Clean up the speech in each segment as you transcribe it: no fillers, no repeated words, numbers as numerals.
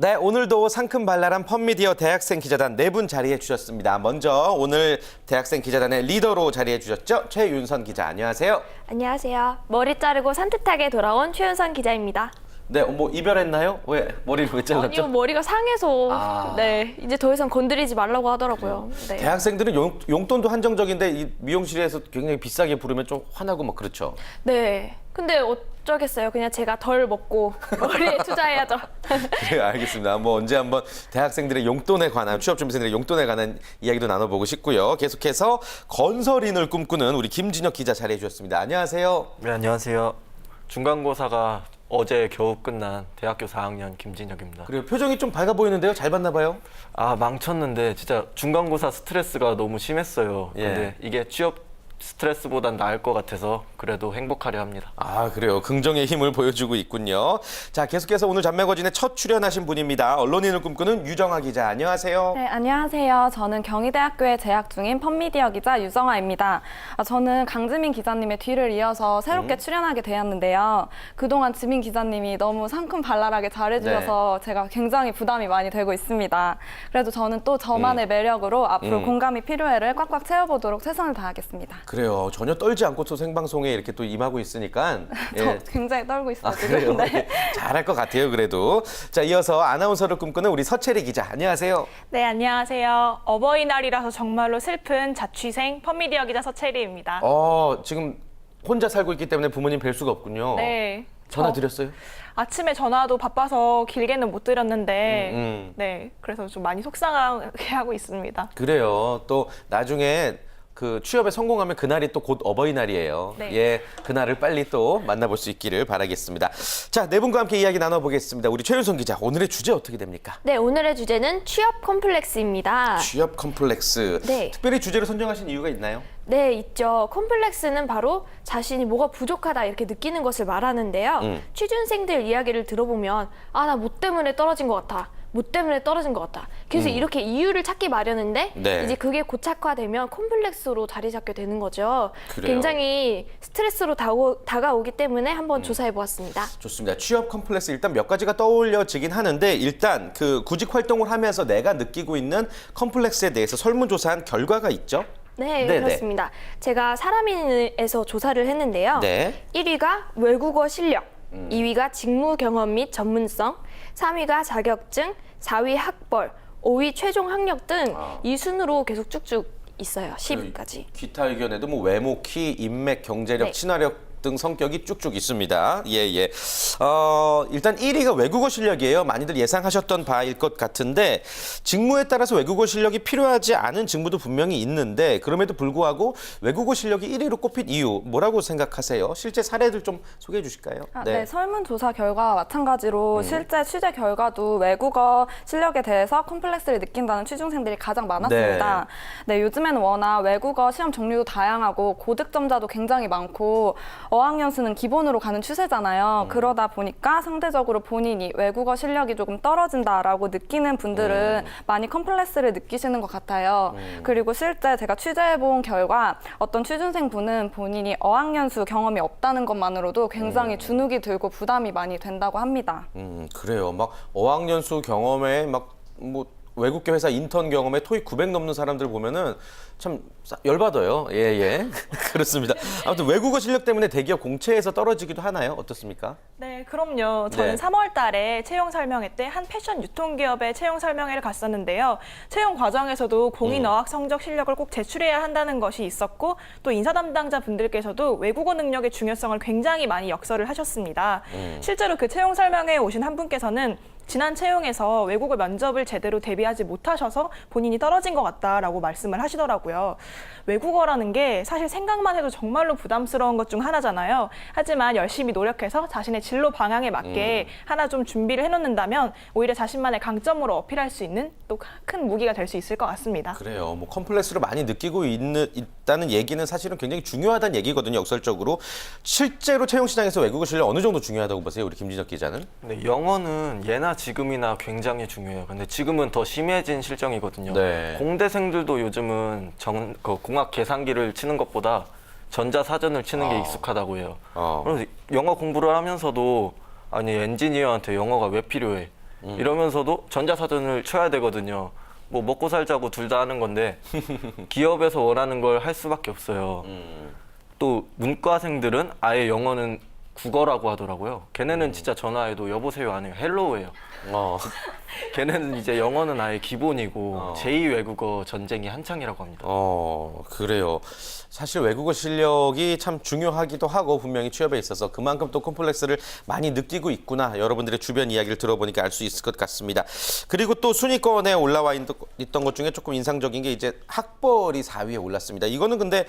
네, 오늘도 상큼발랄한 펀미디어 대학생 기자단 4분 자리해 주셨습니다. 먼저 오늘 대학생 기자단의 리더로 자리해 주셨죠? 최윤선 기자, 안녕하세요. 안녕하세요. 머리 자르고 산뜻하게 돌아온 최윤선 기자입니다. 네, 뭐 이별했나요? 왜 머리를 왜 잘랐죠? 아니요, 머리가 상해서 네, 이제 더 이상 건드리지 말라고 하더라고요. 네. 대학생들은 용돈도 한정적인데 이 미용실에서 굉장히 비싸게 부르면 좀 화나고 막 그렇죠. 네. 근데 어쩌겠어요. 그냥 제가 덜 먹고 머리에 투자해야죠. 네, 알겠습니다. 뭐 언제 한번 대학생들의 용돈에 관한 취업준비생들의 용돈에 관한 이야기도 나눠보고 싶고요. 계속해서 건설인을 꿈꾸는 우리 김진혁 기자 자리해 주셨습니다. 안녕하세요. 네, 안녕하세요. 중간고사가 어제 겨우 끝난 대학교 4학년 김진혁입니다. 그리고 표정이 좀 밝아 보이는데요. 잘 봤나 봐요? 아, 망쳤는데 진짜 중간고사 스트레스가 너무 심했어요. 예. 근데 이게 취업 스트레스보단 나을 것 같아서 그래도 행복하려 합니다. 아, 그래요. 긍정의 힘을 보여주고 있군요. 자, 계속해서 오늘 잔매거진에 첫 출연하신 분입니다. 언론인을 꿈꾸는 유정아 기자, 안녕하세요. 네, 안녕하세요. 저는 경희대학교에 재학 중인 펀미디어 기자 유정아입니다. 저는 강지민 기자님의 뒤를 이어서 새롭게 출연하게 되었는데요. 그동안 지민 기자님이 너무 상큼발랄하게 잘해주셔서 제가 굉장히 부담이 많이 되고 있습니다. 그래도 저는 또 저만의 매력으로 앞으로 공감이 필요해를 꽉꽉 채워보도록 최선을 다하겠습니다. 그래요. 전혀 떨지 않고서 생방송에 이렇게 또 임하고 있으니까. 저 굉장히 떨고 있어요. 아, 그래요? 네. 잘할 것 같아요, 그래도. 자, 이어서 아나운서를 꿈꾸는 우리 서채리 기자, 안녕하세요. 네, 안녕하세요. 어버이날이라서 정말로 슬픈 자취생 펀미디어 기자 서채리입니다. 지금 혼자 살고 있기 때문에 부모님 뵐 수가 없군요. 네. 전화 드렸어요? 아침에 전화도 바빠서 길게는 못 드렸는데, 네, 그래서 좀 많이 속상하게 하고 있습니다. 그래요. 또 나중에 그 취업에 성공하면 그날이 또 곧 어버이날이에요. 네. 예, 그날을 빨리 또 만나볼 수 있기를 바라겠습니다. 자, 네 분과 함께 이야기 나눠보겠습니다. 우리 최윤선 기자, 오늘의 주제 어떻게 됩니까? 네, 오늘의 주제는 취업 컴플렉스입니다. 취업 컴플렉스. 네. 특별히 주제를 선정하신 이유가 있나요? 네, 있죠. 컴플렉스는 바로 자신이 뭐가 부족하다 이렇게 느끼는 것을 말하는데요. 취준생들 이야기를 들어보면 나 뭐 때문에 떨어진 것 같아. 뭐 때문에 떨어진 것 같다. 그래서 이렇게 이유를 찾기 마련인데 네. 이제 그게 고착화되면 컴플렉스로 자리 잡게 되는 거죠. 그래요. 굉장히 스트레스로 다가오기 때문에 한번 조사해 보았습니다. 좋습니다. 취업 컴플렉스 일단 몇 가지가 떠올려지긴 하는데 일단 그 구직 활동을 하면서 내가 느끼고 있는 컴플렉스에 대해서 설문조사한 결과가 있죠? 네, 네네. 그렇습니다. 제가 사람인에서 조사를 했는데요. 네. 1위가 외국어 실력, 2위가 직무 경험 및 전문성, 3위가 자격증, 4위 학벌, 5위 최종 학력 등 이 순으로 계속 쭉쭉 있어요. 10위까지. 기타 의견에도 뭐 외모, 키, 인맥, 경제력, 네. 친화력 등 성격이 쭉쭉 있습니다. 예. 일단 1위가 외국어 실력이에요. 많이들 예상하셨던 바일 것 같은데 직무에 따라서 외국어 실력이 필요하지 않은 직무도 분명히 있는데 그럼에도 불구하고 외국어 실력이 1위로 꼽힌 이유 뭐라고 생각하세요? 실제 사례들 좀 소개해 주실까요? 네, 설문조사 결과와 마찬가지로 실제 취재 결과도 외국어 실력에 대해서 컴플렉스를 느낀다는 취준생들이 가장 많았습니다. 네, 요즘에는 워낙 외국어 시험 종류도 다양하고 고득점자도 굉장히 많고 어학연수는 기본으로 가는 추세잖아요. 그러다 보니까 상대적으로 본인이 외국어 실력이 조금 떨어진다라고 느끼는 분들은 많이 컴플렉스를 느끼시는 것 같아요. 그리고 실제 제가 취재해본 결과 어떤 취준생분은 본인이 어학연수 경험이 없다는 것만으로도 굉장히 주눅이 들고 부담이 많이 된다고 합니다. 그래요. 막 어학연수 경험에 뭐 외국계 회사 인턴 경험에 토익 900 넘는 사람들 보면은 참 열받아요. 예. 그렇습니다. 아무튼 외국어 실력 때문에 대기업 공채에서 떨어지기도 하나요? 어떻습니까? 네, 그럼요. 저는 네. 3월 달에 채용 설명회 때 한 패션 유통기업의 채용 설명회를 갔었는데요. 채용 과정에서도 공인 어학 성적 실력을 꼭 제출해야 한다는 것이 있었고 또 인사 담당자 분들께서도 외국어 능력의 중요성을 굉장히 많이 역설을 하셨습니다. 실제로 그 채용 설명회에 오신 한 분께서는 지난 채용에서 외국어 면접을 제대로 대비하지 못하셔서 본인이 떨어진 것 같다라고 말씀을 하시더라고요. 외국어라는 게 사실 생각만 해도 정말로 부담스러운 것 중 하나잖아요. 하지만 열심히 노력해서 자신의 진로 방향에 맞게 하나 좀 준비를 해놓는다면 오히려 자신만의 강점으로 어필할 수 있는 또 큰 무기가 될 수 있을 것 같습니다. 그래요. 뭐 컴플렉스를 많이 느끼고 있다는 얘기는 사실은 굉장히 중요하다는 얘기거든요. 역설적으로. 실제로 채용 시장에서 외국어 실력 어느 정도 중요하다고 보세요? 우리 김진혁 기자는? 근데 영어는 예나 지금이나 굉장히 중요해요. 근데 지금은 더 심해진 실정이거든요. 네. 공대생들도 요즘은 공학 계산기를 치는 것보다 전자사전을 치는 게 익숙하다고 해요. 그래서 영어 공부를 하면서도 아니 엔지니어한테 영어가 왜 필요해? 이러면서도 전자사전을 쳐야 되거든요. 뭐 먹고 살자고 둘 다 하는 건데 기업에서 원하는 걸 할 수밖에 없어요. 또 문과생들은 아예 영어는 국어라고 하더라고요. 걔네는 진짜 전화해도 여보세요 안 해요. 헬로우예요. 어. 걔네는 이제 영어는 아예 기본이고 제2 외국어 전쟁이 한창이라고 합니다. 그래요. 사실 외국어 실력이 참 중요하기도 하고 분명히 취업에 있어서 그만큼 또 콤플렉스를 많이 느끼고 있구나. 여러분들의 주변 이야기를 들어보니까 알 수 있을 것 같습니다. 그리고 또 순위권에 올라와 있던 것 중에 조금 인상적인 게 이제 학벌이 4위에 올랐습니다. 이거는 근데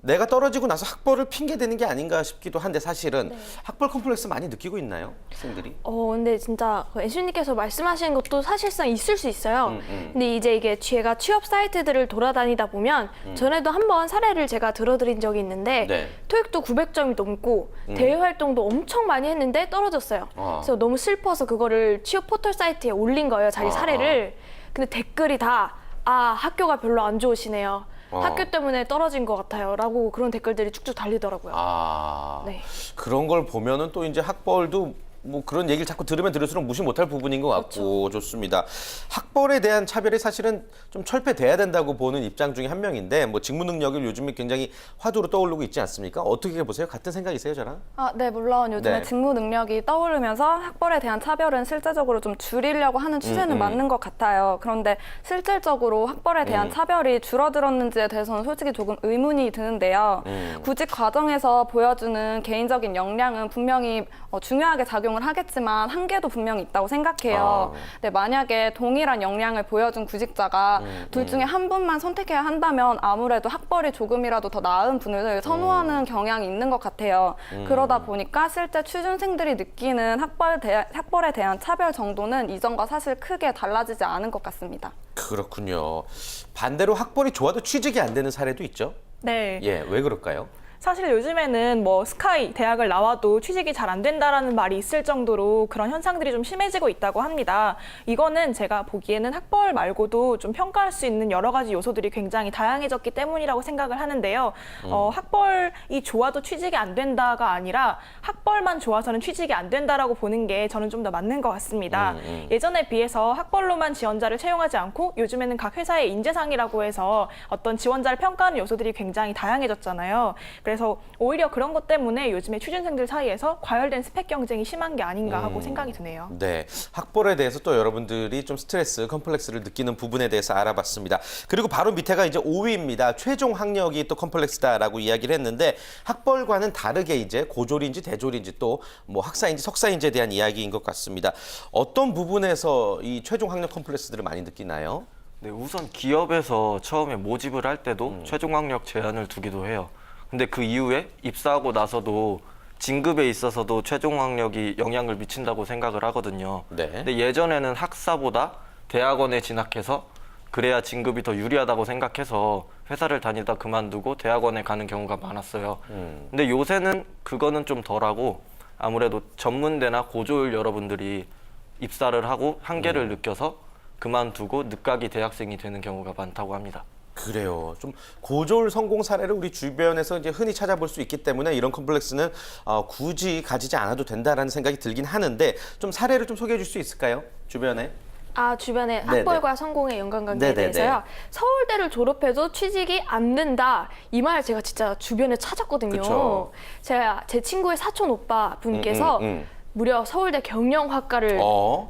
내가 떨어지고 나서 학벌을 핑계대는 게 아닌가 싶기도 한데 사실은 학벌 콤플렉스 많이 느끼고 있나요? 학생들이? 근데 진짜 애슈님께서 말씀하시는 것도 사실상 있을 수 있어요. 근데 이제 이게 제가 취업 사이트들을 돌아다니다 보면 전에도 한번 사례를 제가 들어드린 적이 있는데 네. 토익도 900점이 넘고 대외 활동도 엄청 많이 했는데 떨어졌어요. 그래서 너무 슬퍼서 그거를 취업 포털 사이트에 올린 거예요. 자기 사례를. 근데 댓글이 다 학교가 별로 안 좋으시네요. 학교 때문에 떨어진 것 같아요. 라고 그런 댓글들이 쭉쭉 달리더라고요. 네. 그런 걸 보면은 또 이제 학벌도 뭐 그런 얘기를 자꾸 들으면 들을수록 무시 못할 부분인 것 같고 좋습니다. 학벌에 대한 차별이 사실은 좀 철폐돼야 된다고 보는 입장 중에 한 명인데 뭐 직무 능력을 요즘에 굉장히 화두로 떠오르고 있지 않습니까? 어떻게 보세요? 같은 생각이세요, 저랑? 네, 물론 요즘에 네. 직무 능력이 떠오르면서 학벌에 대한 차별은 실제적으로 좀 줄이려고 하는 추세는 맞는 것 같아요. 그런데 실질적으로 학벌에 대한 차별이 줄어들었는지에 대해서는 솔직히 조금 의문이 드는데요. 구직 과정에서 보여주는 개인적인 역량은 분명히 중요하게 작용을 하겠지만 한계도 분명히 있다고 생각해요. 근데 만약에 동일한 역량을 보여준 구직자가 둘 중에 한 분만 선택해야 한다면 아무래도 학벌이 조금이라도 더 나은 분을 선호하는 경향이 있는 것 같아요. 그러다 보니까 실제 취준생들이 느끼는 학벌에 대한 차별 정도는 이전과 사실 크게 달라지지 않은 것 같습니다. 그렇군요. 반대로 학벌이 좋아도 취직이 안 되는 사례도 있죠? 네. 예, 왜 그럴까요? 사실 요즘에는 뭐 스카이 대학을 나와도 취직이 잘 안 된다라는 말이 있을 정도로 그런 현상들이 좀 심해지고 있다고 합니다. 이거는 제가 보기에는 학벌 말고도 좀 평가할 수 있는 여러 가지 요소들이 굉장히 다양해졌기 때문이라고 생각을 하는데요. 학벌이 좋아도 취직이 안 된다가 아니라 학벌만 좋아서는 취직이 안 된다라고 보는 게 저는 좀 더 맞는 것 같습니다. 예전에 비해서 학벌로만 지원자를 채용하지 않고 요즘에는 각 회사의 인재상이라고 해서 어떤 지원자를 평가하는 요소들이 굉장히 다양해졌잖아요. 그래서 오히려 그런 것 때문에 요즘에 취준생들 사이에서 과열된 스펙 경쟁이 심한 게 아닌가 하고 생각이 드네요. 네, 학벌에 대해서 또 여러분들이 좀 스트레스, 컴플렉스를 느끼는 부분에 대해서 알아봤습니다. 그리고 바로 밑에가 이제 5위입니다. 최종 학력이 또 컴플렉스다라고 이야기를 했는데 학벌과는 다르게 이제 고졸인지 대졸인지 또 뭐 학사인지 석사인지에 대한 이야기인 것 같습니다. 어떤 부분에서 이 최종 학력 컴플렉스들을 많이 느끼나요? 네, 우선 기업에서 처음에 모집을 할 때도 최종 학력 제한을 두기도 해요. 근데 그 이후에 입사하고 나서도 진급에 있어서도 최종 학력이 영향을 미친다고 생각을 하거든요. 네. 근데 예전에는 학사보다 대학원에 진학해서 그래야 진급이 더 유리하다고 생각해서 회사를 다니다 그만두고 대학원에 가는 경우가 많았어요. 근데 요새는 그거는 좀 덜하고 아무래도 전문대나 고졸 여러분들이 입사를 하고 한계를 느껴서 그만두고 늦가기 대학생이 되는 경우가 많다고 합니다. 그래요. 좀 고졸 성공 사례를 우리 주변에서 이제 흔히 찾아볼 수 있기 때문에 이런 컴플렉스는 굳이 가지지 않아도 된다라는 생각이 들긴 하는데 좀 사례를 좀 소개해 줄 수 있을까요? 주변에? 주변에 네네. 학벌과 성공의 연관관계에 네네네. 대해서요. 서울대를 졸업해도 취직이 안 된다. 이 말 제가 진짜 주변에 찾았거든요. 그쵸. 제가 제 친구의 사촌 오빠 분께서 무려 서울대 경영학과를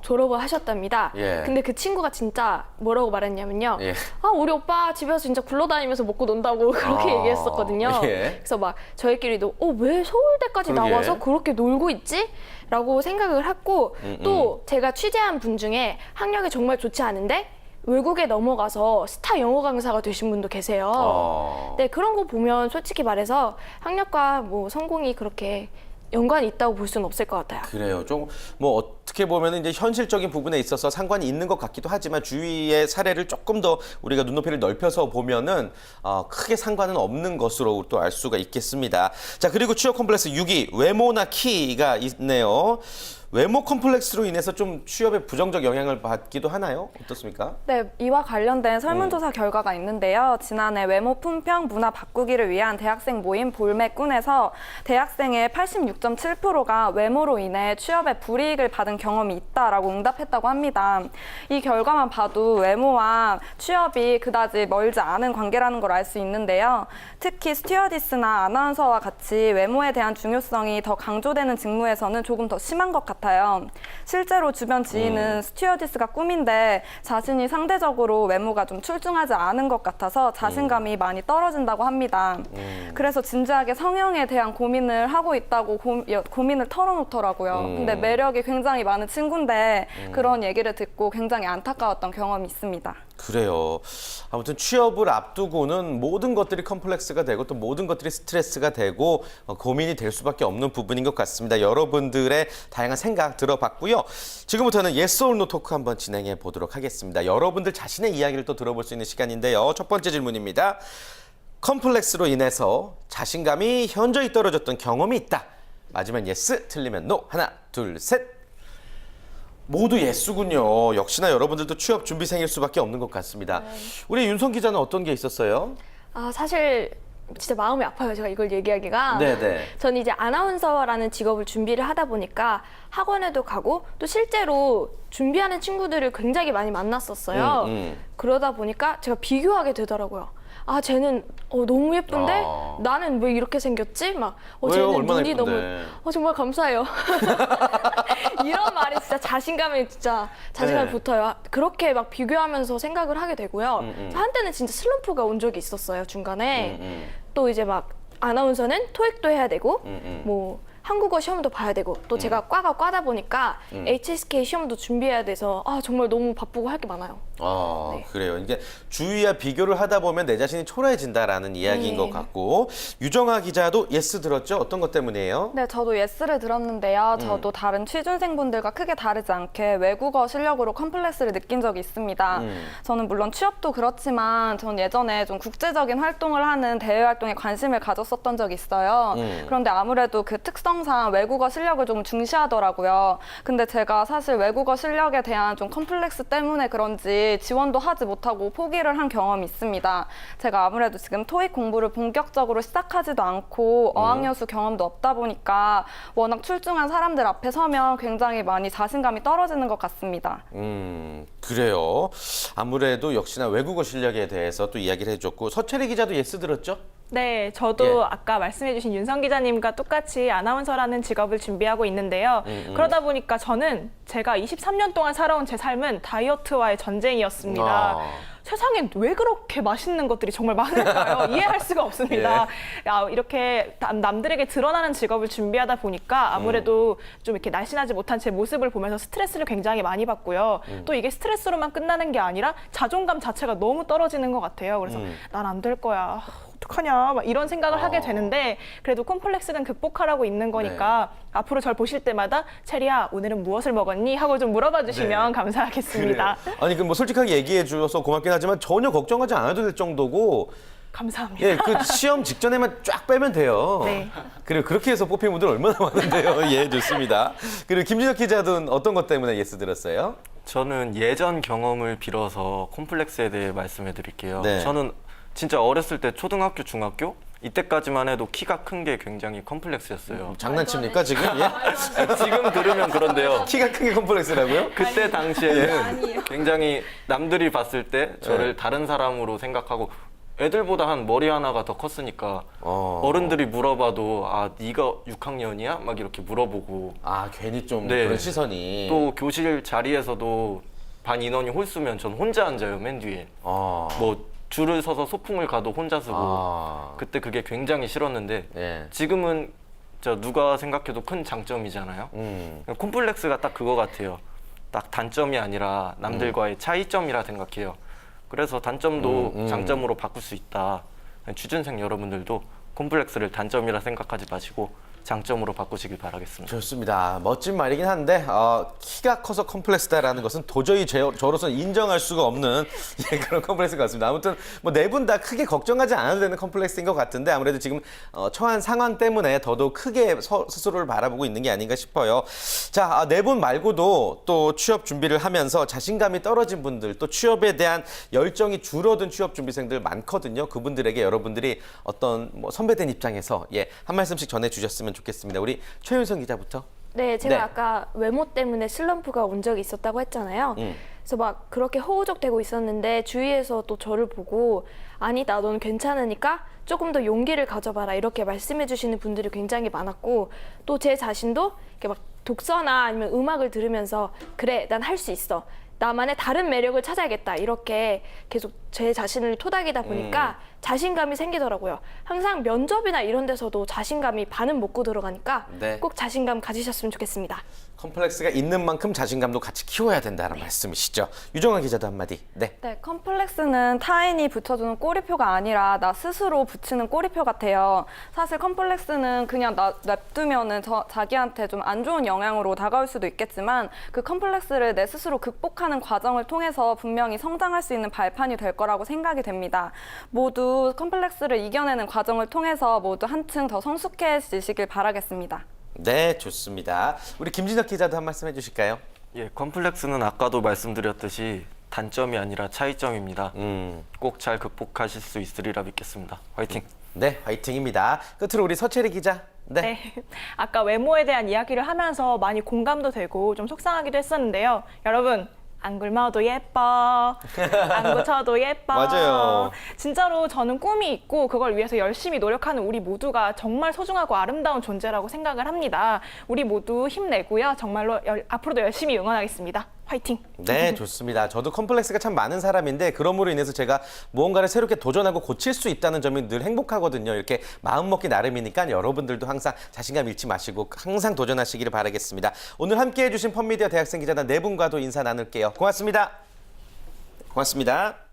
졸업을 하셨답니다. 예. 근데 그 친구가 진짜 뭐라고 말했냐면요. 예. 우리 오빠 집에서 진짜 굴러다니면서 먹고 논다고 그렇게 얘기했었거든요. 예. 그래서 막 저희끼리도 왜 서울대까지 그러게. 나와서 그렇게 놀고 있지? 라고 생각을 했고 또 제가 취재한 분 중에 학력이 정말 좋지 않은데 외국에 넘어가서 스타 영어 강사가 되신 분도 계세요. 네, 그런 거 보면 솔직히 말해서 학력과 뭐 성공이 그렇게 연관이 있다고 볼 수는 없을 것 같아요. 그래요. 좀 뭐 어떻게 보면 이제 현실적인 부분에 있어서 상관이 있는 것 같기도 하지만 주위의 사례를 조금 더 우리가 눈높이를 넓혀서 보면은 크게 상관은 없는 것으로 또 알 수가 있겠습니다. 자, 그리고 취업 컴플렉스 6위 외모나 키가 있네요. 외모 컴플렉스로 인해서 좀 취업에 부정적 영향을 받기도 하나요? 어떻습니까? 네, 이와 관련된 설문조사 결과가 있는데요. 지난해 외모 품평 문화 바꾸기를 위한 대학생 모임 볼메꾼에서 대학생의 86.7%가 외모로 인해 취업에 불이익을 받은 경험이 있다라고 응답했다고 합니다. 이 결과만 봐도 외모와 취업이 그다지 멀지 않은 관계라는 걸 알 수 있는데요. 특히 스튜어디스나 아나운서와 같이 외모에 대한 중요성이 더 강조되는 직무에서는 조금 더 심한 것 같아요. 실제로 주변 지인은 스튜어디스가 꿈인데 자신이 상대적으로 외모가 좀 출중하지 않은 것 같아서 자신감이 많이 떨어진다고 합니다. 그래서 진지하게 성형에 대한 고민을 하고 있다고 고민을 털어놓더라고요. 근데 매력이 굉장히 많은 친구인데 그런 얘기를 듣고 굉장히 안타까웠던 경험이 있습니다. 그래요. 아무튼 취업을 앞두고는 모든 것들이 컴플렉스가 되고 또 모든 것들이 스트레스가 되고 고민이 될 수밖에 없는 부분인 것 같습니다. 여러분들의 다양한 생각 들어봤고요. 지금부터는 Yes or No 토크 한번 진행해 보도록 하겠습니다. 여러분들 자신의 이야기를 또 들어볼 수 있는 시간인데요. 첫 번째 질문입니다. 컴플렉스로 인해서 자신감이 현저히 떨어졌던 경험이 있다. 맞으면 yes, 틀리면 no. 하나, 둘, 셋. 모두 예스군요. 역시나 여러분들도 취업 준비생일 수밖에 없는 것 같습니다. 우리 윤성 기자는 어떤 게 있었어요? 사실 진짜 마음이 아파요. 제가 이걸 얘기하기가. 네네. 저는 이제 아나운서라는 직업을 준비를 하다 보니까 학원에도 가고 또 실제로 준비하는 친구들을 굉장히 많이 만났었어요. 그러다 보니까 제가 비교하게 되더라고요. 쟤는 너무 예쁜데 나는 왜 이렇게 생겼지? 막 왜요? 쟤는 얼마나 눈이 예쁜데? 너무 정말 감사해요. 이런 말이 진짜 자신감이 네. 붙어요. 그렇게 막 비교하면서 생각을 하게 되고요. 한때는 진짜 슬럼프가 온 적이 있었어요, 중간에. 또 이제 막 아나운서는 토익도 해야 되고 뭐 한국어 시험도 봐야 되고 또 제가 과다 보니까 HSK 시험도 준비해야 돼서 정말 너무 바쁘고 할 게 많아요. 네. 그래요. 이게 주위와 비교를 하다 보면 내 자신이 초라해진다라는 이야기인 네. 것 같고 유정아 기자도 예스 들었죠? 어떤 것 때문이에요? 네, 저도 예스를 들었는데요. 저도 다른 취준생분들과 크게 다르지 않게 외국어 실력으로 컴플렉스를 느낀 적이 있습니다. 저는 물론 취업도 그렇지만 전 예전에 좀 국제적인 활동을 하는 대외 활동에 관심을 가졌었던 적이 있어요. 그런데 아무래도 그 특성상 외국어 실력을 좀 중시하더라고요. 근데 제가 사실 외국어 실력에 대한 좀 컴플렉스 때문에 그런지 지원도 하지 못하고 포기를 한 경험이 있습니다. 제가 아무래도 지금 토익 공부를 본격적으로 시작하지도 않고 어학연수 경험도 없다 보니까 워낙 출중한 사람들 앞에 서면 굉장히 많이 자신감이 떨어지는 것 같습니다. 그래요. 아무래도 역시나 외국어 실력에 대해서 또 이야기를 해줬고 서채리 기자도 예스 들었죠? 네, 저도 예. 아까 말씀해주신 윤성 기자님과 똑같이 아나운서라는 직업을 준비하고 있는데요. 그러다 보니까 저는 제가 23년 동안 살아온 제 삶은 다이어트와의 전쟁이었습니다. 세상엔 왜 그렇게 맛있는 것들이 정말 많을까요? 이해할 수가 없습니다. 이렇게 남들에게 드러나는 직업을 준비하다 보니까 아무래도 좀 이렇게 날씬하지 못한 제 모습을 보면서 스트레스를 굉장히 많이 받고요. 또 이게 스트레스로만 끝나는 게 아니라 자존감 자체가 너무 떨어지는 것 같아요. 그래서 난 안 될 거야. 어떡하냐 막 이런 생각을 하게 되는데 그래도 콤플렉스는 극복하라고 있는 거니까 앞으로 절 보실 때마다 체리야 오늘은 무엇을 먹었니? 하고 좀 물어봐 주시면 감사하겠습니다. 그래요. 아니 그 뭐 솔직하게 얘기해 주셔서 고맙긴 하지만 전혀 걱정하지 않아도 될 정도고 감사합니다. 예, 그 시험 직전에만 쫙 빼면 돼요. 네. 그리고 그렇게 해서 뽑힌 분들 얼마나 많은데요. 예, 좋습니다. 그리고 김진혁 기자는 어떤 것 때문에 예스 들었어요? 저는 예전 경험을 빌어서 콤플렉스에 대해 말씀해 드릴게요. 네. 저는 진짜 어렸을 때 초등학교, 중학교 이때까지만 해도 키가 큰 게 굉장히 컴플렉스였어요. 장난칩니까 지금? 예? 지금 들으면 그런데요. 키가 큰 게 컴플렉스라고요? 그때 당시에는 굉장히 남들이 봤을 때 저를 다른 사람으로 생각하고 애들보다 한 머리 하나가 더 컸으니까 어른들이 물어봐도 네가 6학년이야? 막 이렇게 물어보고 괜히 좀 네. 그런 시선이 또 교실 자리에서도 반 인원이 홀수면 전 혼자 앉아요, 맨 뒤에. 뭐 줄을 서서 소풍을 가도 혼자 쓰고 그때 그게 굉장히 싫었는데 예. 지금은 누가 생각해도 큰 장점이잖아요. 콤플렉스가 딱 그거 같아요. 딱 단점이 아니라 남들과의 차이점이라 생각해요. 그래서 단점도 장점으로 바꿀 수 있다. 취준생 여러분들도 콤플렉스를 단점이라 생각하지 마시고 장점으로 바꾸시길 바라겠습니다. 좋습니다. 멋진 말이긴 한데 키가 커서 컴플렉스다라는 것은 도저히 저로서는 인정할 수가 없는 예, 그런 컴플렉스 같습니다. 아무튼 뭐 네 분 다 크게 걱정하지 않아도 되는 컴플렉스인 것 같은데 아무래도 지금 처한 상황 때문에 더더욱 크게 스스로를 바라보고 있는 게 아닌가 싶어요. 자, 네 분 말고도 또 취업 준비를 하면서 자신감이 떨어진 분들, 또 취업에 대한 열정이 줄어든 취업 준비생들 많거든요. 그분들에게 여러분들이 어떤 뭐 선배된 입장에서 한 말씀씩 전해주셨으면 좋겠습니다. 우리 최윤성 기자부터. 네, 제가 네. 아까 외모 때문에 슬럼프가 온 적이 있었다고 했잖아요. 그래서 막 그렇게 허우적대고 있었는데 주위에서 또 저를 보고 아니다, 넌 괜찮으니까 조금 더 용기를 가져봐라 이렇게 말씀해 주시는 분들이 굉장히 많았고 또 제 자신도 이렇게 막 독서나 아니면 음악을 들으면서 그래, 난 할 수 있어. 나만의 다른 매력을 찾아야겠다. 이렇게 계속 제 자신을 토닥이다 보니까 자신감이 생기더라고요. 항상 면접이나 이런 데서도 자신감이 반은 먹고 들어가니까 네. 꼭 자신감 가지셨으면 좋겠습니다. 컴플렉스가 있는 만큼 자신감도 같이 키워야 된다는 말씀이시죠. 유정환 기자도 한마디. 네. 네, 컴플렉스는 타인이 붙여주는 꼬리표가 아니라 나 스스로 붙이는 꼬리표 같아요. 사실 컴플렉스는 그냥 냅두면은 자기한테 좀 안 좋은 영향으로 다가올 수도 있겠지만 그 컴플렉스를 내 스스로 극복하는 과정을 통해서 분명히 성장할 수 있는 발판이 될 거라고 생각이 됩니다. 모두 컴플렉스를 이겨내는 과정을 통해서 모두 한층 더 성숙해지시길 바라겠습니다. 네, 좋습니다. 우리 김진혁 기자도 한 말씀 해주실까요? 예, 컴플렉스는 아까도 말씀드렸듯이 단점이 아니라 차이점입니다. 꼭 잘 극복하실 수 있으리라 믿겠습니다. 화이팅! 네, 화이팅입니다. 끝으로 우리 서채리 기자. 네. 네. 아까 외모에 대한 이야기를 하면서 많이 공감도 되고 좀 속상하기도 했었는데요. 여러분, 안 굶어도 예뻐. 안 고쳐도 예뻐. 맞아요. 진짜로 저는 꿈이 있고 그걸 위해서 열심히 노력하는 우리 모두가 정말 소중하고 아름다운 존재라고 생각을 합니다. 우리 모두 힘내고요. 정말로 앞으로도 열심히 응원하겠습니다. 화이팅! 네, 좋습니다. 저도 컴플렉스가 참 많은 사람인데 그럼으로 인해서 제가 무언가를 새롭게 도전하고 고칠 수 있다는 점이 늘 행복하거든요. 이렇게 마음먹기 나름이니까 여러분들도 항상 자신감 잃지 마시고 항상 도전하시기를 바라겠습니다. 오늘 함께해 주신 펀미디어 대학생 기자단 네 분과도 인사 나눌게요. 고맙습니다. 고맙습니다.